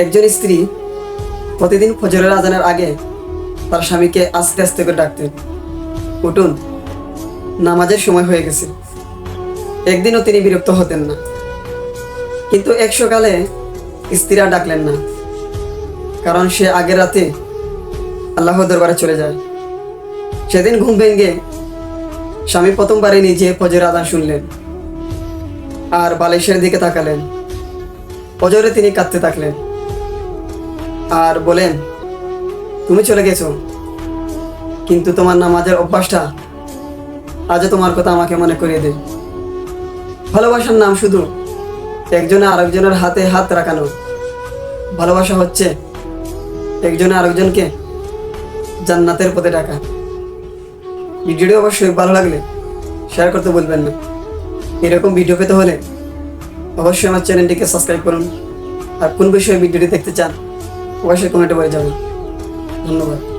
একজন স্ত্রী প্রতিদিন ফজরের আজানের আগে তার স্বামীকে আস্তে আস্তে করে ডাকতেন, উঠুন, নামাজের সময় হয়ে গেছে। একদিনও তিনি বিরক্ত হতেন না। কিন্তু এক সকালে স্ত্রী আর ডাকলেন না, কারণ সে আগের রাতে আল্লাহর দরবারে চলে যায়। সেদিন ঘুম ভেঙে স্বামী প্রথমবারে নিজে ফজরের আজান শুনলেন আর বালিশের দিকে তাকালেন। ফজরে তিনি কাঁদতে থাকলেন আর বলেন, তুমি চলে গেছো, কিন্তু তোমার নামাজের অভ্যাসটা আজও তোমার কথা আমাকে মনে করিয়ে দেয়। ভালোবাসার নাম শুধু একজনে আরেকজনের হাতে হাত রাখানো। ভালোবাসা হচ্ছে একজনে আরেকজনকে জান্নাতের পথে ডাকা। ভিডিওটি অবশ্যই ভালো লাগলে শেয়ার করতে বলবেন না। এরকম ভিডিও পেতে হলে অবশ্যই আমার চ্যানেলটিকে সাবস্ক্রাইব করুন। আর কোন বিষয়ে ভিডিওটি দেখতে চান অবশ্যই কমেন্টে বলে যাবেন। ধন্যবাদ।